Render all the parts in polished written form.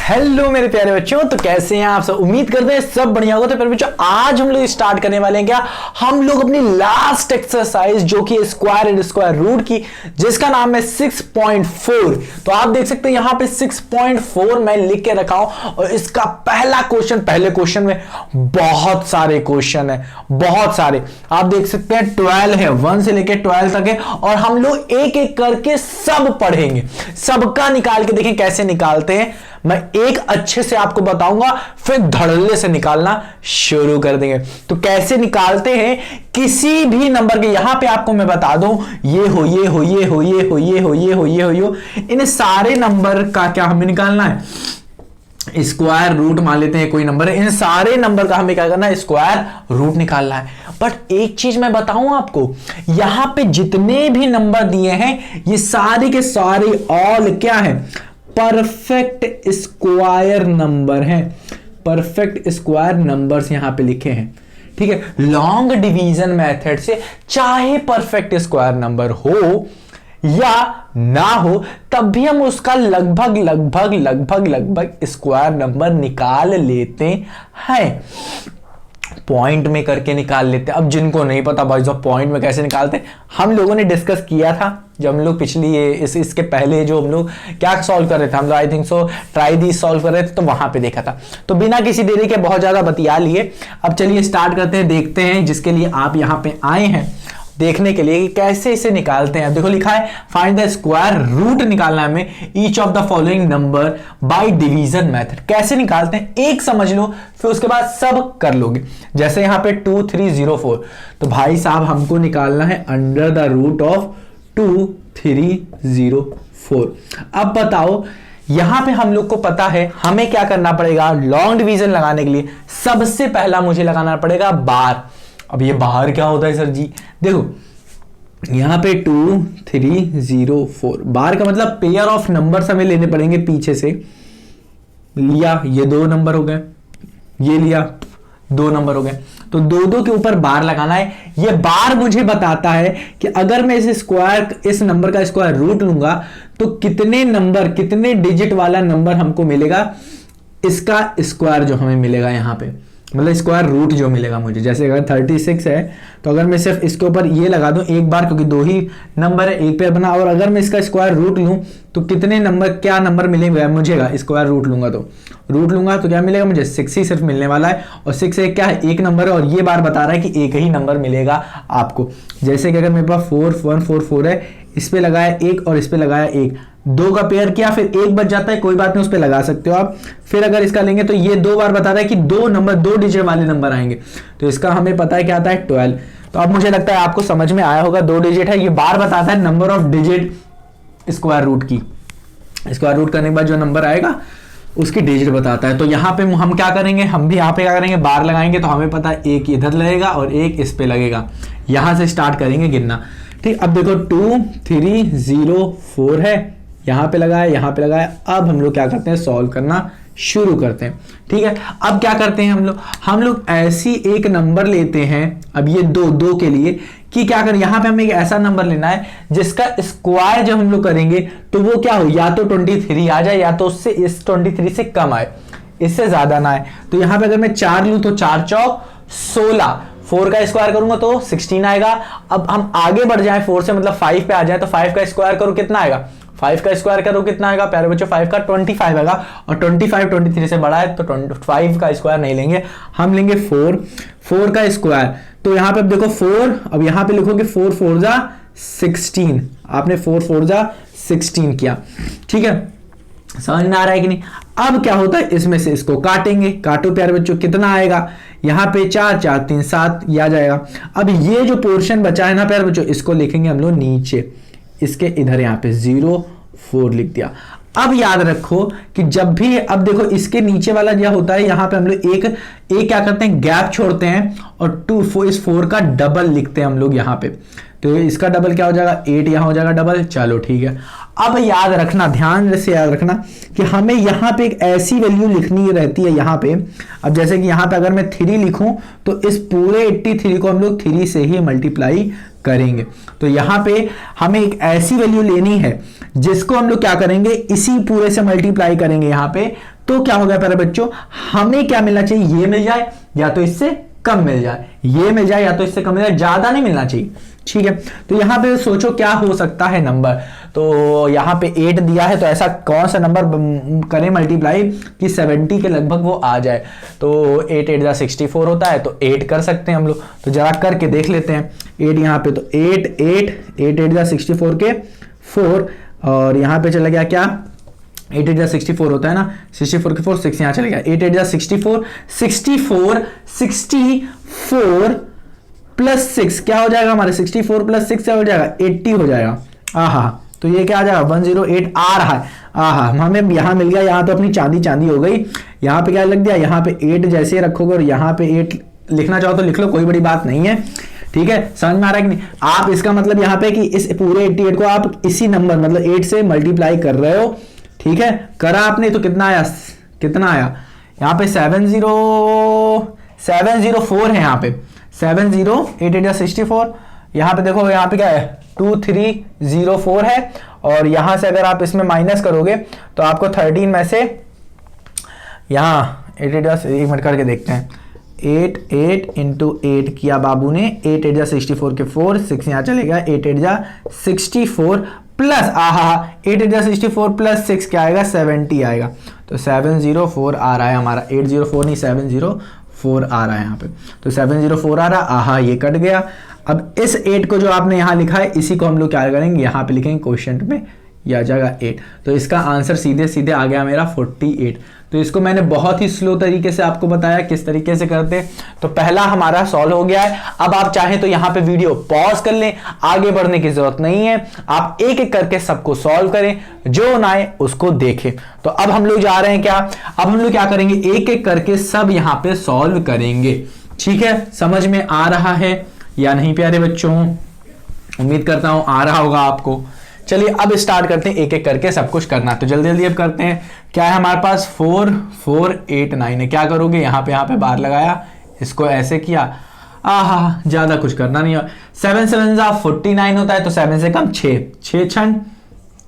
Hello मेरे प्यारे बच्चों, तो कैसे हैं आप सब। उम्मीद करते हैं सब बढ़िया होगा। तो प्यारे बच्चों, आज हम लोग स्टार्ट करने वाले हैं क्या, हम लोग अपनी लास्ट एक्सरसाइज जो कि स्क्वायर एंड स्क्वायर रूट की, जिसका नाम है 6.4। तो आप देख सकते हैं यहां पे 6.4 मैं लिख के रखा हूं और इसका पहला क्वेश्चन, पहले क्वेश्चन में बहुत सारे क्वेश्चन है, बहुत सारे आप देख सकते हैं 12 है, 1 से लेकर 12 तक है और हम लोग एक एक करके सब पढ़ेंगे, सबका निकाल के देखें कैसे निकालते हैं। मैं एक अच्छे से आपको बताऊंगा, फिर धड़ल्ले से निकालना शुरू कर देंगे। तो कैसे निकालते हैं किसी भी नंबर के, यहां पे आपको मैं बता दूं, ये हो ये हो ये हो ये हो ये हो ये हो ये हो, इन सारे नंबर का क्या हमें निकालना है, स्क्वायर रूट मान लेते हैं कोई नंबर है, इन सारे नंबर का हमें क्या करना है, स्क्वायर रूट निकालना है। बट एक चीज मैं बताऊं आपको, यहां पे जितने भी नंबर दिए हैं ये सारे के सारे ऑल क्या है, परफेक्ट स्क्वायर नंबर हैं, परफेक्ट स्क्वायर नंबर्स यहां पे लिखे हैं। ठीक है, लॉन्ग डिवीजन मेथड से चाहे परफेक्ट स्क्वायर नंबर हो या ना हो, तब भी हम उसका लगभग लगभग लगभग लगभग स्क्वायर नंबर निकाल लेते हैं, पॉइंट में करके निकाल लेते हैं। अब जिनको नहीं पता भाई साहब पॉइंट में कैसे निकालते हैं, हम लोगों ने डिस्कस किया था जब हम लोग पिछली इसके पहले जो हम लोग क्या सॉल्व कर रहे थे, हम लोग I think so try the solve कर रहे थे, तो वहां पे देखा था। तो बिना किसी देरी के बहुत ज्यादा बतिया लिए, अब चलिए स्टार्ट करते हैं, देखते हैं जिसके लिए आप यहां पे आए हैं देखने के लिए कि कैसे इसे निकालते हैं। देखो लिखा है फाइंड द स्क्वायर रूट निकालना है हमें each of the following number by division method. कैसे निकालते हैं एक समझ लो, फिर उसके बाद सब कर लोगे। जैसे यहां पे 2304, तो भाई साहब हमको निकालना है अंडर द रूट ऑफ 2304। अब बताओ यहां पे हम लोग को पता है हमें क्या करना पड़ेगा, लॉन्ग डिवीजन लगाने के लिए सबसे पहला मुझे लगाना पड़ेगा बार। अब ये बाहर क्या होता है सर जी, देखो यहां पे 2304 बार का मतलब पेयर ऑफ नंबर्स हमें लेने पड़ेंगे पीछे से। लिया ये 2 नंबर हो गए, ये लिया 2 नंबर हो गए, तो 2 के ऊपर बार लगाना है। ये बार मुझे बताता है कि अगर मैं इस नंबर का स्क्वायर रूट लूंगा तो कितने नंबर, कितने डिजिट वाला नंबर हमको मिलेगा, इसका स्क्वायर जो हमें मिलेगा यहां पे, मतलब स्क्वायर रूट जो मिलेगा मुझे। जैसे अगर 36 है तो अगर मैं सिर्फ इसके ऊपर ये लगा दूं एक बार, क्योंकि 2 ही नंबर है एक पेयर बना, और अगर मैं इसका स्क्वायर रूट लूं तो कितने नंबर, क्या नंबर मिलेंगे मुझे, स्क्वायर रूट लूंगा तो क्या मिलेगा मुझे, 6 ही सिर्फ मिलने वाला है। और 6 एक क्या है, एक नंबर है, और ये बार बता रहा है कि एक ही नंबर मिलेगा आपको। जैसे कि अगर मेरे पास 4144 है, इस पे लगाया 1 और इस पे लगाया 1, 2 का पेयर किया, फिर 1 बच जाता है, कोई बात नहीं उस पे लगा सकते हो आप। फिर अगर इसका लेंगे तो ये 2 बार बता रहा है कि 2 नंबर, 2 डिजिट वाले नंबर आएंगे, तो इसका हमें पता है क्या आता है 12। तो अब मुझे लगता है आपको समझ में आया होगा, 2 डिजिट है, ये बार बताता है number of digit square root की। स्क्वायर रूट करने के बाद जो नंबर आएगा उसकी डिजिट बताता है। तो यहाँ पे हम क्या करेंगे, हम भी यहाँ पे क्या करेंगे, बार लगाएंगे, तो हमें पता है 1 इधर लगेगा और 1 इस पे लगेगा। यहां से स्टार्ट करेंगे गिनना। ठीक, अब देखो 2304 है, यहां पे लगाया, यहां पे लगाया। अब हम लोग क्या करते हैं, सॉल्व करना शुरू करते हैं। ठीक है, अब क्या करते हैं हम लोग ऐसी एक नंबर लेते हैं, अब ये 2 के लिए, कि क्या करें, यहां पे हमें एक ऐसा नंबर लेना है जिसका स्क्वायर जब हम लोग करेंगे तो वो क्या हो, या तो 23 आ जाए, या तो उससे इस 23 से कम आए, इससे ज्यादा ना आए। तो यहां पे अगर मैं 4 लूं तो 4 चौक 16, 4 का स्क्वायर करूंगा तो 16 आएगा। अब हम आगे बढ़ जाएं 4 से, मतलब 5 पे आ जाए, तो 5 का स्क्वायर करो कितना आएगा, 5 का स्क्वायर करो कितना आएगा प्यारे बच्चों, 5 का 25 आएगा। और 25 23 से बड़ा है तो 25 का स्क्वायर नहीं लेंगे, हम लेंगे 4 का स्क्वायर। तो यहां पे अब देखो 4, अब यहां पे लिखोगे 4 4 जा 16, आपने 4 4 जा 16 किया। ठीक है, समझ में आ रहा है कि नहीं। अब क्या होता है, इसमें से इसको काटेंगे, काटो प्यारे बच्चों, कितना आएगा, यहां पे 4 4 3 7 ये आ जाएगा। अब ये जो पोर्शन बचा है ना प्यारे बच्चों, इसको लिखेंगे हम लोग नीचे, इसके इधर यहां पे 04 लिख दिया। अब याद रखो कि जब भी, अब देखो इसके नीचे वाला क्या होता है, यहां पे हम लोग एक क्या करते हैं, गैप छोड़ते हैं और इस 4 का डबल लिखते हैं हम लोग यहां पे। तो इसका डबल क्या हो जाएगा 8, यहाँ हो जाएगा डबल। चलो ठीक है। अब याद रखना, ध्यान से याद रखना कि हमें यहाँ पे एक ऐसी वैल्यू लिखनी रहती है यहाँ पे। अब जैसे कि यहाँ पे अगर मैं 3 लिखूं तो इस पूरे 83 को हम लोग 3 से ही मल्टीप्लाई करेंगे। तो यहाँ पे हमें एक ऐसी वैल्यू लेनी है जिसको हम लोग क्या करेंगे, इसी पूरे से मल्टीप्लाई करेंगे यहाँ पे। तो क्या होगा प्यारे बच्चों, हमें क्या मिलना चाहिए, ये मिल जाए या तो इससे कम मिल जाए, ये मिल जाए या तो इससे कम मिल जाए, ज्यादा नहीं मिलना चाहिए। ठीक है, तो यहां पे सोचो क्या हो सकता है नंबर। तो यहां पे 8 दिया है, तो ऐसा कौन सा नंबर करें मल्टीप्लाई कि 70 के लगभग वो आ जाए। तो 8 8 64 होता है, तो 8 कर सकते हैं हम लोग। तो जरा करके देख लेते हैं 8 यहाँ पे, तो 8 8 8 8 64 के 4, और यहाँ पे चला गया क्या 8 8 64 होता है ना, 64 के 4 6 यहाँ चले गया। 8 8 64 प्लस 6 क्या हो जाएगा हमारे, 64 प्लस 6 क्या हो जाएगा 80 हो जाएगा। आहा, तो ये क्या आ जाएगा 108 आ रहा है। आहा, हमें यहाँ मिल गया। यहाँ तो अपनी चांदी चांदी हो गई। यहाँ पे क्या लग दिया, यहाँ पे 8 जैसे रखोगे और यहाँ पे 8 लिखना चाहो तो लिख लो, कोई बड़ी बात नहीं है। ठीक है, समझ में आ रहा है कि नहीं। आप इसका मतलब यहाँ पे कि इस पूरे 88 को आप इसी नंबर मतलब 8 से मल्टीप्लाई कर रहे हो। ठीक है, करा आपने तो कितना आया, कितना आया यहाँ पे 704 है यहाँ पे 70 8 8 64। यहाँ पे देखो, यहाँ पे क्या है 2304 है, और यहाँ से अगर आप इसमें माइनस करोगे तो आपको 13 में से यहाँ 8 8 एक मिनट करके देखते हैं। 8 8 इंटू 8 किया बाबू ने, 8 8 64 के 4 6 यहाँ चलेगा, 8 8 64 प्लस 8 8 64 प्लस 6 क्या आएगा 70 आएगा। तो 704 आ रहा है हमारा, 804 नहीं 704 आ रहा है यहाँ पे। तो 704 आ रहा, आहा ये कट गया। अब इस 8 को जो आपने यहाँ लिखा है इसी को हम लोग क्या करेंगे, यहाँ पे लिखेंगे क्वेश्चन में, यह आ जाएगा 8। तो इसका आंसर सीधे सीधे आ गया मेरा 48। तो इसको मैंने बहुत ही स्लो तरीके से आपको बताया किस तरीके से करते। तो पहला हमारा सॉल्व हो गया है। अब आप चाहें तो यहाँ पे वीडियो पॉज कर लें, आगे बढ़ने की जरूरत नहीं है, आप एक एक करके सबको सॉल्व करें, जो ना आए उसको देखें। तो अब हम लोग जा रहे हैं क्या, अब हम लोग क्या करेंगे, एक एक करके सब यहाँ पे सॉल्व करेंगे। ठीक है, समझ में आ रहा है या नहीं प्यारे बच्चों, उम्मीद करता हूं आ रहा होगा आपको। चलिए अब स्टार्ट करते हैं, एक एक करके सब कुछ करना। तो जल्दी जल्दी अब करते हैं। क्या है हमारे पास 4 4 8 9 है। क्या करोगे, यहाँ पे बार लगाया, इसको ऐसे किया, आहा ज्यादा कुछ करना नहीं है। 7 7 49 होता है, तो 7 से कम 6 6 6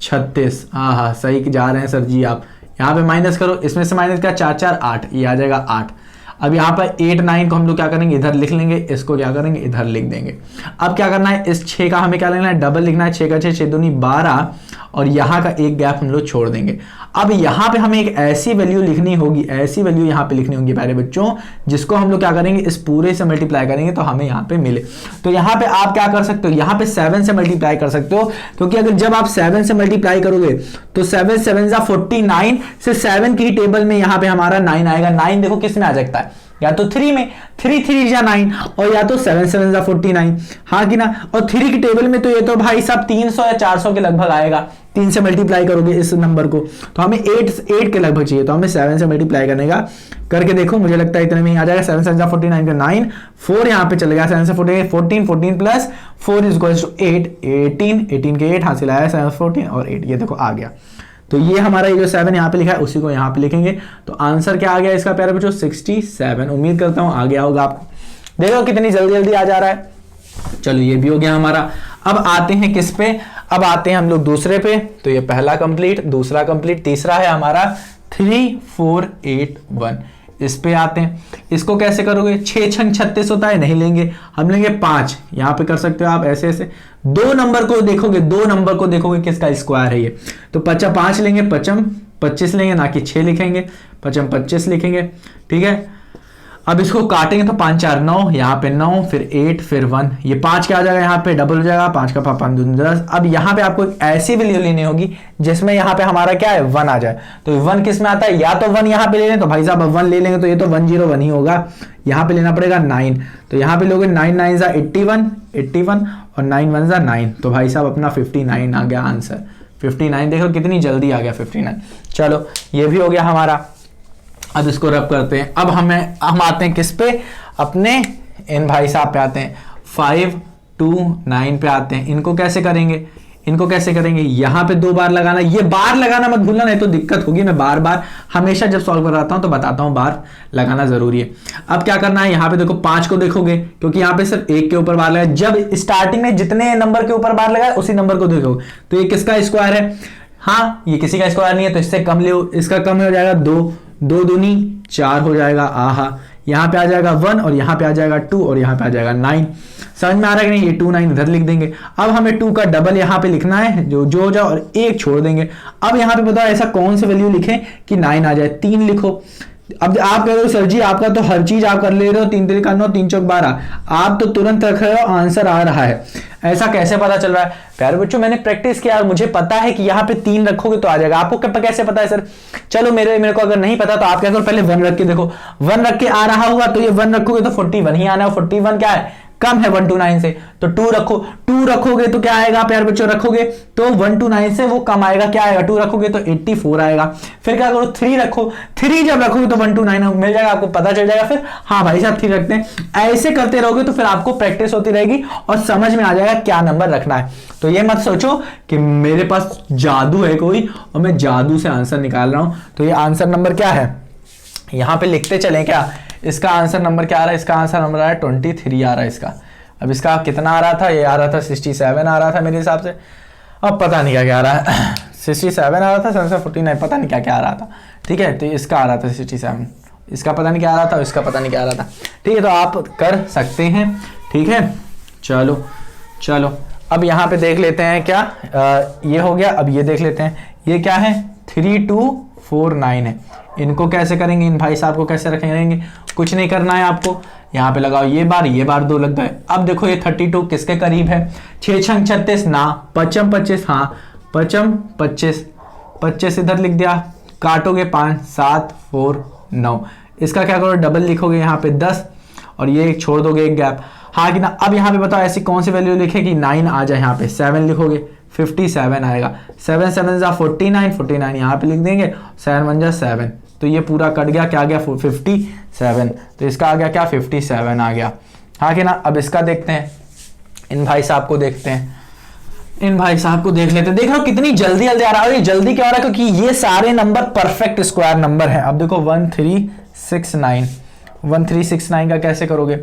36। आहा सही जा रहे हैं सर जी आप। यहाँ पे माइनस करो, इसमें से माइनस का 4 4 8, ये आ जाएगा 8। अब यहाँ पर 8 9 को हम लोग क्या करेंगे, इधर लिख लेंगे, इसको क्या करेंगे इधर लिख देंगे। अब क्या करना है, इस 6 का हमें क्या लेना है, डबल लिखना है। 6 का 6 6 दूनी 12, और यहाँ का एक गैप हम लोग छोड़ देंगे। अब यहाँ पे हमें एक ऐसी वैल्यू लिखनी होगी, ऐसी वैल्यू यहाँ पे लिखनी होगी प्यारे बच्चों, जिसको हम लोग क्या करेंगे, इस पूरे से मल्टीप्लाई करेंगे तो हमें यहाँ पे मिले। तो यहाँ पे आप क्या कर सकते हो, यहाँ पे 7 से मल्टीप्लाई कर सकते हो, क्योंकि अगर जब आप 7 से मल्टीप्लाई करोगे तो 7 7 49 से 7 की टेबल में यहाँ पे हमारा 9 आएगा। 9 देखो किस में आ सकता है, या तो 3 में, 3 3 जा 9, और या तो 7 7 जा 49, हाँ कि ना। और 3 की टेबल में तो ये तो भाई सब 300 या 400 के लगभग आएगा। 3 से मल्टीप्लाई करोगे इस नंबर को तो हमें 8 के लगभग चाहिए, तो हमें 7 से मल्टीप्लाई करने का करके देखो, मुझे लगता है इतने में ही आ जाएगा। 7 7 जा 49 का 9, 4 यहाँ पे चलेगा, 7 से 14 14 प्लस 4 इज इक्वल्स टू 8 18 के 8 हासिल आया, 7 14 और 8, ये देखो आ गया। तो ये हमारा ये जो 7 यहाँ पे लिखा है उसी को यहाँ पे लिखेंगे। तो आंसर क्या आ गया इसका प्यारे बच्चों, 67। उम्मीद करता हूँ आ गया होगा आपको। देखो कितनी जल्दी जल्दी आ जा रहा है। चलो ये भी हो गया हमारा। अब आते हैं किस पे, अब आते हैं हम लोग दूसरे पे। तो ये पहला कंप्लीट, दूसरा कंप्लीट, तीसरा है हमारा 3 4 8 1। इस पे आते हैं, इसको कैसे करोगे, 6 6 36 होता है, नहीं लेंगे, हम लेंगे 5। यहाँ पे कर सकते हो आप ऐसे ऐसे, 2 नंबर को देखोगे किसका स्क्वायर है ये, तो 5 लेंगे, 25 लेंगे, ना कि 6 लिखेंगे, 25 लिखेंगे। ठीक है, अब इसको काटेंगे तो 5 4 9, यहाँ पे 9 फिर 8 फिर 1, ये 5 क्या आ जाएगा, यहाँ पे डबल हो जाएगा, 5 का 5 10। अब यहाँ पे आपको एक ऐसी वैल्यू लेनी होगी जिसमें यहाँ पे हमारा क्या है 1 आ जाए। तो 1 किस में आता है, या तो 1 यहाँ पे ले लें, तो भाई साहब अब 1 ले लेंगे तो ये तो 101 ही होगा। यहाँ पे लेना पड़ेगा 9, तो यहाँ पे लोगे 9 9 जा 81 और 9 1 जा 9, तो भाई साहब अपना 59 आ गया आंसर। 59 देखो कितनी जल्दी आ गया 59। चलो ये भी हो गया हमारा। अब इसको रब करते हैं। अब हम आते हैं किस पे, अपने इन भाई साहब पे आते हैं। 5 2 9 पे आते हैं। इनको कैसे करेंगे, इनको कैसे करेंगे, यहां पे 2 बार लगाना, ये बार लगाना मत भूलना नहीं तो दिक्कत होगी। मैं बार बार हमेशा जब सॉल्व कराता हूं तो बताता हूं बार लगाना जरूरी है। अब क्या करना है, यहां पे देखो 5 को देखोगे क्योंकि यहां पे सिर्फ 1 के ऊपर बार लगा, जब स्टार्टिंग में जितने नंबर के ऊपर बार लगा उसी नंबर को देखोगे। तो ये किसका स्क्वायर है, हाँ ये किसी का स्क्वायर नहीं है तो इससे कम ले, इसका कम हो जाएगा 2, 2 दूनी 4 हो जाएगा। आहा, यहां पे आ जाएगा 1 और यहां पे आ जाएगा 2 और यहां पे आ जाएगा 9। समझ में आ रहा है कि नहीं, ये 2 9 इधर लिख देंगे। अब हमें 2 का डबल यहां पे लिखना है, जो हो जाए और 1 छोड़ देंगे। अब यहां पे बताओ ऐसा कौन सी वैल्यू लिखें कि 9 आ जाए, 3 लिखो। अब आप कह रहे हो सर जी आपका तो हर चीज आप कर ले रहे हो, 3 3 9 3 चौक 12, आप तो तुरंत रख रहे हो आंसर आ रहा है, ऐसा कैसे पता चल रहा है? प्यारे बच्चों मैंने प्रैक्टिस किया और मुझे पता है कि यहाँ पे 3 रखोगे तो आ जाएगा। आपको कैसे पता है सर? चलो मेरे को अगर नहीं पता तो आप क्या करो, पहले 1 रख के देखो, 1 रख के आ रहा होगा तो ये 1 रखोगे तो 41 ही आना है। 41 क्या है, कम है 1 to 9 से, तो 2 रखो, 2 रखोगे तो क्या आएगा प्यारे बच्चों, रखोगे तो 1 to 9 से वो कम आएगा, क्या आएगा, 2 रखोगे तो 84 आएगा। फिर क्या करो, 3 रखो, 3 जब रखोगे तो 1 to 9 मिल जाएगा, आपको पता चल जाएगा फिर हाँ भाई साहब 3 रखते हैं। ऐसे करते रहोगे तो फिर आपको प्रैक्टिस होती रहेगी और समझ में आ जाएगा क्या नंबर रखना है। तो ये मत सोचो कि मेरे पास जादू है कोई और मैं जादू से आंसर निकाल रहा हूं। तो ये आंसर नंबर क्या है, यहां पे लिखते चलें क्या, इसका आंसर नंबर क्या आ रहा है, इसका आंसर नंबर आ रहा है 23 आ रहा है इसका। अब इसका कितना आ रहा था, ये आ रहा था 67 आ रहा था मेरे हिसाब से, अब पता नहीं क्या क्या आ रहा है 67 आ रहा था, 749 पता नहीं क्या क्या आ रहा था। ठीक है, तो इसका आ रहा था 67, इसका पता नहीं क्या आ रहा था, इसका पता नहीं क्या आ रहा था। ठीक है, तो आप कर सकते हैं। ठीक है, चलो चलो अब यहाँ पे देख लेते हैं क्या, ये हो गया। अब ये देख लेते हैं ये क्या है, 3249 है। इनको कैसे करेंगे, इन भाई साहब को कैसे रखेंगे, कुछ नहीं करना है आपको, यहाँ पे लगाओ ये बार 2 लग गए। अब देखो ये 32 किसके करीब है, 6 छंग 36 ना, 5 25 हाँ, 5 25 25 इधर लिख दिया, काटोगे 5 7 4 9, इसका क्या करो डबल लिखोगे यहाँ पे 10 और ये छोड़ दोगे एक गैप, हाँ कि ना। अब यहाँ पे बताओ ऐसी कौन सी वैल्यू लिखे कि 9 आ जाए, यहाँ पे 7 लिखोगे 57 आएगा, 7 7 जा 49, 49 यहाँ पे लिख देंगे, 7 1 जा 7, तो ये पूरा कट गया, क्या आ गया 57, तो इसका आ गया क्या 57 आ गया, हाँ कि ना। अब इसका देखते हैं, इन भाई साहब को देखते हैं, इन भाई साहब को देख लेते हैं। देख रहे हो कितनी जल्दी जल्दी आ रहा है, ये जल्दी क्या हो रहा है क्योंकि ये सारे नंबर परफेक्ट स्क्वायर नंबर है। अब देखो 1369 का कैसे करोगे,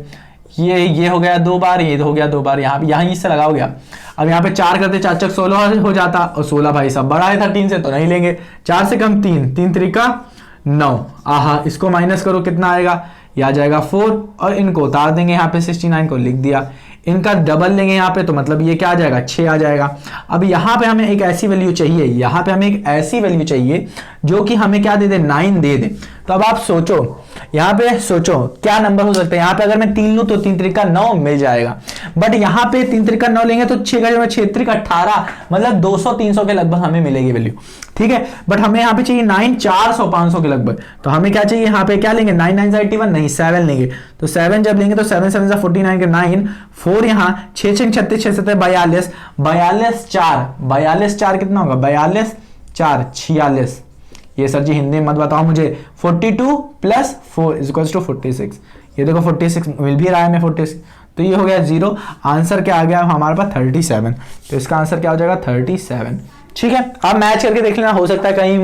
ये हो गया 2 बार, ये हो गया 2 बार, यहाँ से लगाओगे। अब यहाँ पे 4 करते 4 चक 16 हो जाता, और 16 भाई साहब बड़ा है 13 से तो नहीं लेंगे, 4 से कम 3 3 3 9, आहा इसको माइनस करो कितना आएगा, यह आ जाएगा 4 और इनको उतार देंगे यहाँ पे 69 को लिख दिया, इनका डबल लेंगे यहाँ पे तो मतलब ये क्या आ जाएगा 6 आ जाएगा। अब यहाँ पे हमें एक ऐसी वैल्यू चाहिए, यहाँ पे हमें एक ऐसी वैल्यू चाहिए जो कि हमें क्या दे दे 9 दे दे। तो अब आप सोचो, यहाँ पे सोचो क्या नंबर हो सकता है। यहाँ पे अगर मैं 3 लूं तो 3 3 9 मिल जाएगा, बट यहाँ पे 3 3 9 लेंगे तो 6 का 6 3 18, मतलब 200 300 के लगभग हमें मिलेगी वैल्यू। ठीक है, बट हमें यहाँ पे चाहिए 9 400 500 के लगभग, तो हमें क्या चाहिए यहाँ पे क्या लेंगे 9 9 81 नहीं 7 लेंगे, तो 7 जब लेंगे तो 7 7 49 के 9 4 यहाँ 6 6 36 6 7 42 42 4 कितना होगा 42 4 46, ये सर जी हिंदी में मत बताओ मुझे, 42 प्लस 4 इक्वल्स टू 46, ये देखो 46 मिल भी रहा है हमें 46, तो ये हो गया 0, आंसर क्या आ गया हमारे पास 37, तो इसका आंसर क्या हो जाएगा 37। ठीक है, आप मैच करके देख लेना, हो सकता है कहीं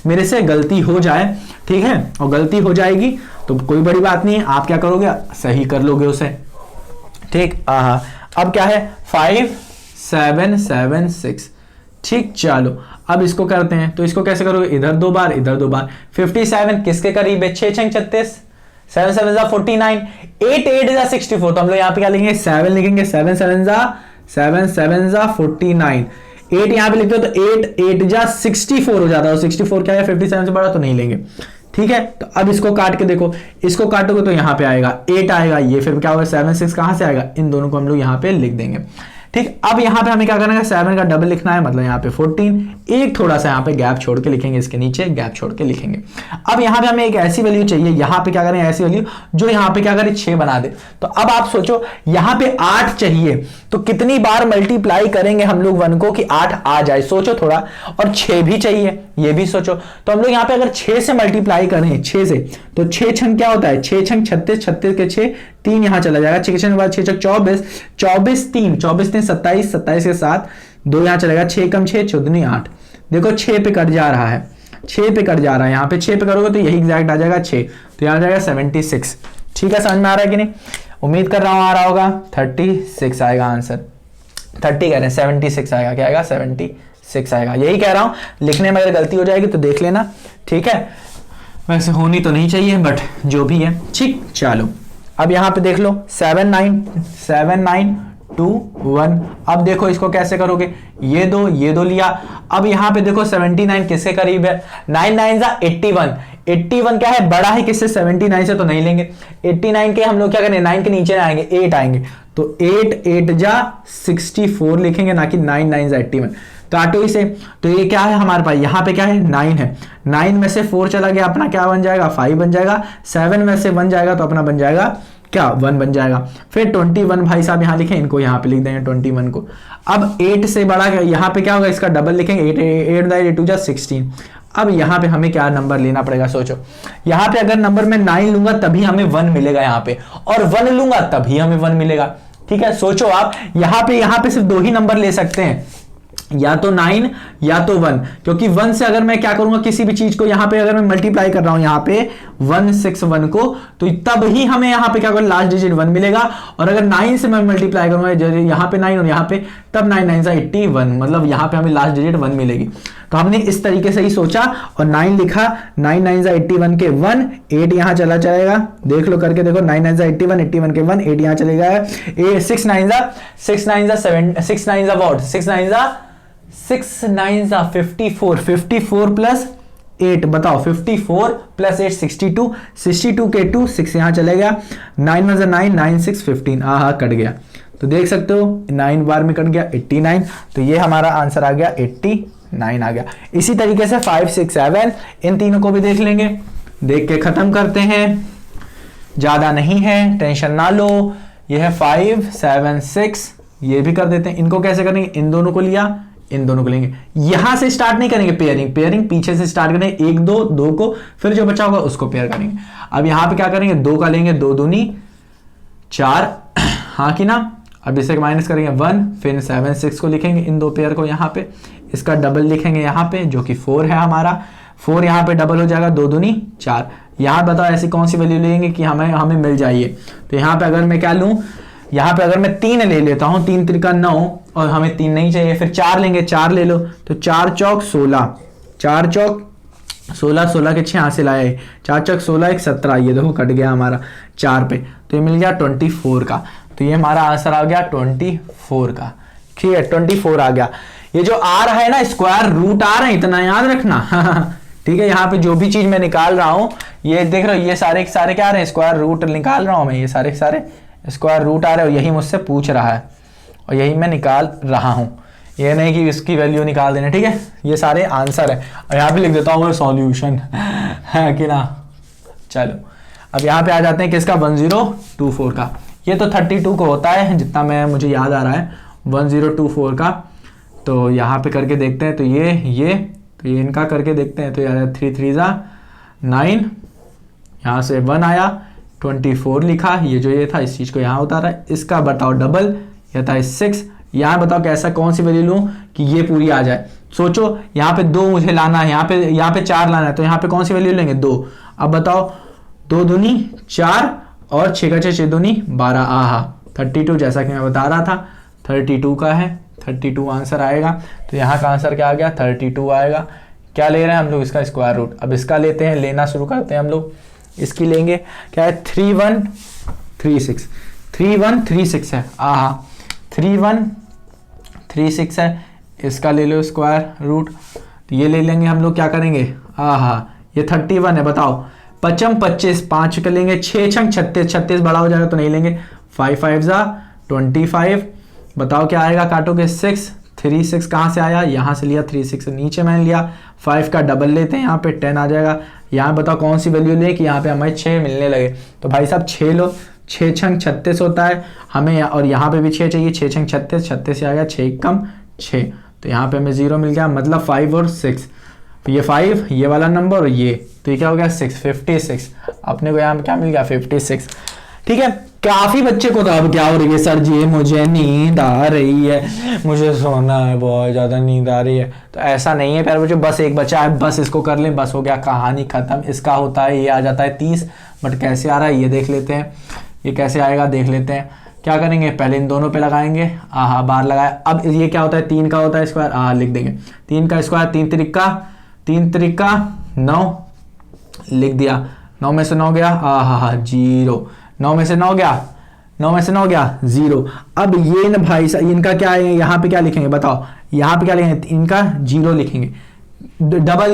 मेरे से गलती हो जाए, ठीक है, और गलती हो जाएगी तो कोई बड़ी बात नहीं है, आप क्या करोगे सही कर लोगे उसे। ठीक, अब क्या है 5776। ठीक, चलो अब इसको करते हैं, तो इसको कैसे करोगे, इधर 2 बार इधर 2 बार, 57 किसके करीब है 6 6 36, 7 7 जा 49, 8 8 जा 64, तो हम लोग यहाँ पे क्या लिखेंगे 7 लिखेंगे, 7 7 जा 49, 8 यहाँ पे लिखते हो तो 8 8 जा 64 हो जाता है, 64 क्या है 57 से बड़ा तो नहीं लेंगे। ठीक है, तो अब इसको काट के देखो, इसको काटोगे तो यहाँ पे आएगा 8 आएगा, ये फिर क्या होगा 7 6 कहां से आएगा, इन दोनों को हम लोग यहाँ पे लिख देंगे। ठीक, अब यहाँ पे हमें क्या करना है 7 का डबल लिखना है, मतलब यहाँ पे 14, एक थोड़ा सा यहाँ पे गैप छोड़ के लिखेंगे, इसके नीचे गैप छोड़ के लिखेंगे। अब यहाँ पे हमें एक ऐसी वैल्यू चाहिए, यहाँ पे क्या करें ऐसी वैल्यू जो यहाँ पे क्या करे 6 बना दे। तो अब आप सोचो यहाँ पे 8 चाहिए, तो कितनी बार मल्टीप्लाई करेंगे हम लोग 1 को कि 8 आ जाए, सोचो थोड़ा, और 6 भी चाहिए, ये भी सोचो। तो हम लोग यहाँ पे अगर 6 से मल्टीप्लाई करें 6 से, तो 6 छंग क्या होता है 6 छंग 36, 36 के 6 3 यहाँ चला जाएगा, 6 के बाद 6 चौक 24, 24 3 24 3 27, 27 के साथ 2 यहाँ चलेगा, 6 कम 6 14 8। देखो 6 पे कट जा रहा है, 6 पे कट जा रहा है, यहाँ पे 6 पे करोगे तो यही एग्जैक्ट आ जाएगा 6, तो यहाँ आ जाएगा 76। ठीक है, समझ में आ रहा है कि नहीं? उम्मीद कर रहा हूँ आ रहा होगा। 36 आएगा आंसर, 30 कह रहे हैं, 76 आएगा। क्या आएगा? 76 आएगा। यही कह रहा हूँ, लिखने में अगर गलती हो जाएगी तो देख लेना, ठीक है? वैसे होनी तो नहीं चाहिए बट जो भी है, ठीक। चलो अब यहाँ पे देख लो 7 9 2 1। अब देखो इसको कैसे करोगे, ये दो लिया। अब यहाँ पे देखो 79 किसके करीब है? 9 9 जा 81। 81 क्या है? बड़ा है किससे? 79 से तो नहीं लेंगे। 89 के हम लोग क्या करेंगे? 9 के नीचे आएंगे, 8 आएंगे, तो 8 8 जा 64 लिखेंगे, ना कि 9 9 जा 81। काटो इसे, तो ये क्या है हमारे पास? यहाँ पे क्या है? 9 है। 9 में से 4 चला गया, अपना क्या बन जाएगा? 5 बन जाएगा। 7 में से 1 जाएगा तो अपना बन जाएगा क्या? 1 बन जाएगा। फिर 21 भाई साहब यहाँ लिखें, इनको यहाँ पे लिख देंगे 21 को। अब 8 से बड़ा यहाँ पे क्या होगा? इसका डबल लिखेंगे, 8 2 जा 16। अब यहाँ पे हमें क्या नंबर लेना पड़ेगा? सोचो, यहाँ पे अगर नंबर में 9 लूंगा तभी हमें 1 मिलेगा यहाँ पे, और 1 लूंगा तभी हमें 1 मिलेगा। ठीक है, सोचो आप यहाँ पे सिर्फ 2 ही नंबर ले सकते हैं, या तो 9 या तो 1, क्योंकि 1 से अगर मैं क्या करूंगा, किसी भी चीज को यहाँ पे अगर मैं मल्टीप्लाई कर रहा हूं यहाँ पे 161 को, तो तब ही हमें यहाँ पे क्या करूंगा? लास्ट डिजिट 1 मिलेगा। और अगर 9 से मैं मल्टीप्लाई करूंगा यहाँ पे 9 और यहाँ पे, तब 9 9 81, मतलब यहाँ पे हमें लास्ट डिजिट 1 मिलेगी। तो हमने इस तरीके से ही सोचा और 9 लिखा। 9 9 81 के 1, 8 यहाँ चला जाएगा, देख लो करके देखो, 9 9 81, 81 के 1, 8 यहाँ चलेगा। 6 9 54, 54 प्लस 8, बताओ 54 प्लस 8 62, 62 के 2, 6 यहाँ चले गया। 9 में 9, 9 6 15, हाँ कट गया। तो देख सकते हो 9 बार में कट गया 89, तो ये हमारा आंसर आ गया 89 आ गया। इसी तरीके से 5 6 7 इन तीनों को भी देख लेंगे, देख के खत्म करते हैं, ज्यादा नहीं है, टेंशन ना लो। ये है 5 7 6, ये भी कर देते हैं। इनको कैसे करेंगे? इन दोनों को लिया, इन दोनों को लेंगे, यहां से स्टार्ट नहीं करेंगे पेयरिंग पीछे से स्टार्ट करेंगे, 1 2 2 को, फिर जो बचा होगा उसको पेयर करेंगे। अब यहां पे क्या करेंगे? 2 का लेंगे, 2 दूनी 4, हाँ कि ना। अब इसे माइनस करेंगे 1, फिर 7 6 को लिखेंगे, इन दो पेयर को यहाँ पे, इसका डबल लिखेंगे यहाँ पे जो कि 4 है हमारा, 4 यहाँ पे डबल हो जाएगा, 2 दूनी 4। यहाँ बताओ ऐसी कौन सी वैल्यू लेंगे कि हमें मिल जाइए। तो यहाँ पे अगर मैं क्या लूं, यहाँ पे अगर मैं 3 ले लेता हूं, 3 3 9, और हमें 3 नहीं चाहिए, फिर 4 लेंगे, 4 ले लो, तो 4 चौक 16, 4 चौक 16, 16 के 6 हासिल आए, 4 चौक 16 1 17, ये देखो कट गया हमारा 4 पे, तो ये मिल गया 24 का। तो ये हमारा आंसर आ गया 24 का। ठीक है, 24 आ गया। ये जो आ रहा है ना, स्क्वायर रूट आ रहा है, इतना याद रखना। ठीक है, यहाँ पे जो भी चीज मैं निकाल रहा हूँ, ये देख रहे हो, ये सारे सारे क्या आ रहे हैं? स्क्वायर रूट निकाल रहा हूँ मैं, ये सारे सारे स्क्वायर रूट आ रहे हो, यही मुझसे पूछ रहा है और यही मैं निकाल रहा हूं। ये नहीं कि इसकी वैल्यू निकाल देना, ठीक है? ये सारे आंसर है, और यहाँ पे लिख देता हूँ सॉल्यूशन, है कि ना। चलो अब यहाँ पे आ जाते हैं किसका? 1024 का। ये तो 32 को होता है, जितना मुझे याद आ रहा है, 1024 का। तो यहाँ पे करके देखते हैं, तो ये इनका करके देखते हैं। तो यार 3 3 जा 9, यहाँ से 1 आया, 24 लिखा, ये जो ये था इस चीज को यहाँ उतारा, इसका बताओ डबल, ये था 6। यहाँ बताओ कैसा कौन सी वैल्यू लूं कि ये पूरी आ जाए। सोचो यहाँ पे 2 मुझे लाना है, यहाँ पे 4 लाना है, तो यहाँ पे कौन सी वैल्यू लेंगे? 2। अब बताओ 2 दूनी 4 और 6 का 6 दूनी 12, आहा 32, जैसा कि मैं बता रहा था 32 का है, 32 आंसर आएगा। तो यहाँ का आंसर क्या आ गया? 32 आएगा। क्या ले रहे हैं हम लोग? इसका स्क्वायर रूट। अब इसका लेते हैं, लेना शुरू करते हैं हम लोग। इसकी लेंगे, क्या है? 3136, 3136 है, आहा 3136 है। इसका ले लो स्क्वायर रूट, तो ये ले लेंगे हम लोग। क्या करेंगे? आहा ये 31 है, बताओ 5 25, 5 कर लेंगे, 6 6 36, 36 बड़ा हो जाएगा तो नहीं लेंगे। 5 5 जा 25, बताओ क्या आएगा? काटोगे 6, 3 6 कहाँ से आया? यहाँ से लिया, 3 6 नीचे मैंने लिया। 5 का डबल लेते हैं, यहाँ पे 10 आ जाएगा। यहाँ बताओ कौन सी वैल्यू ले कि यहाँ पे हमें 6 मिलने लगे। तो भाई साहब 6 लो, 6 6 36 होता है हमें, और यहाँ पे भी 6 चाहिए, 6 6 36, 36 से आ गया, 6 कम 6, तो यहाँ पे हमें 0 मिल गया, मतलब 5 और 6। तो ये 5 ये वाला नंबर और ये, तो ये क्या हो गया? 6 56। अपने को यहाँ पे क्या मिल गया? 56। ठीक है, काफी बच्चे को तो अब क्या हो रही है, सर जी मुझे नींद आ रही है, मुझे सोना है, बहुत ज्यादा नींद आ रही है। तो ऐसा नहीं है प्यारे बच्चों, बस एक बच्चा है, बस इसको कर लें, बस हो गया, कहानी खत्म। इसका होता है, ये आ जाता है 30, बट कैसे आ रहा है ये देख लेते हैं, ये कैसे आएगा देख लेते हैं। क्या करेंगे, पहले इन दोनों पे लगाएंगे, आहा बार लगाया। अब ये क्या होता है, 3 का होता है स्क्वायर, आहा लिख देंगे 3 का स्क्वायर, 3 त्रिका 9 लिख दिया, 9 में से 9 गया, आहा 0, 9 में से 9 गया, 9 में से 9 गया 0। अब ये ना भाई साहब, इनका क्या है, यहाँ पे क्या लिखेंगे बताओ, यहाँ पे क्या लिखेंगे, इनका 0 लिखेंगे, डबल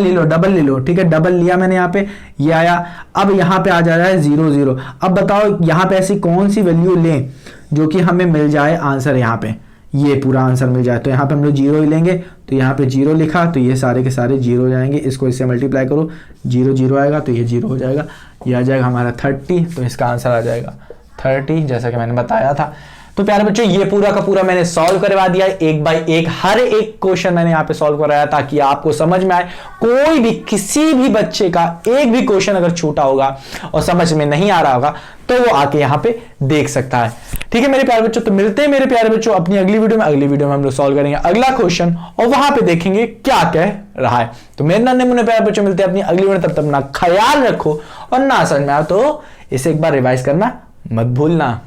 ले लो, ठीक है, डबल लिया मैंने यहाँ पे, ये आया। अब यहाँ पे आ जा रहा है 0 0। अब बताओ यहाँ पे ऐसी कौन सी वैल्यू लें जो कि हमें मिल जाए आंसर, यहाँ पे ये पूरा आंसर मिल जाए। तो यहाँ पे हम लोग 0 ही लेंगे, तो यहाँ पे 0 लिखा, तो ये सारे के सारे 0 हो जाएंगे। इसको इससे मल्टीप्लाई करो, 0 0 आएगा, तो ये 0 हो जाएगा, ये आ जाएगा हमारा 30। तो इसका आंसर आ जाएगा 30, जैसा कि मैंने बताया था। तो प्यारे बच्चों, ये पूरा का पूरा मैंने सॉल्व करवा दिया, एक बाय एक हर एक क्वेश्चन मैंने यहाँ पे सॉल्व कराया, ताकि आपको समझ में आए। कोई भी किसी भी बच्चे का एक भी क्वेश्चन अगर छूटा होगा और समझ में नहीं आ रहा होगा, तो वो आके यहाँ पे देख सकता है। ठीक है मेरे प्यारे बच्चों, तो मिलते हैं मेरे प्यारे बच्चों अपनी अगली वीडियो में। अगली वीडियो में हम लोग सॉल्व करेंगे अगला क्वेश्चन और वहां पे देखेंगे क्या कह रहा है। तो मेरे नन्हे मुन्ने प्यारे बच्चों, मिलते हैं अपनी अगली वीडियो, तब तक अपना ख्याल रखो और ना समझ में आए तो इसे एक बार रिवाइज करना मत भूलना।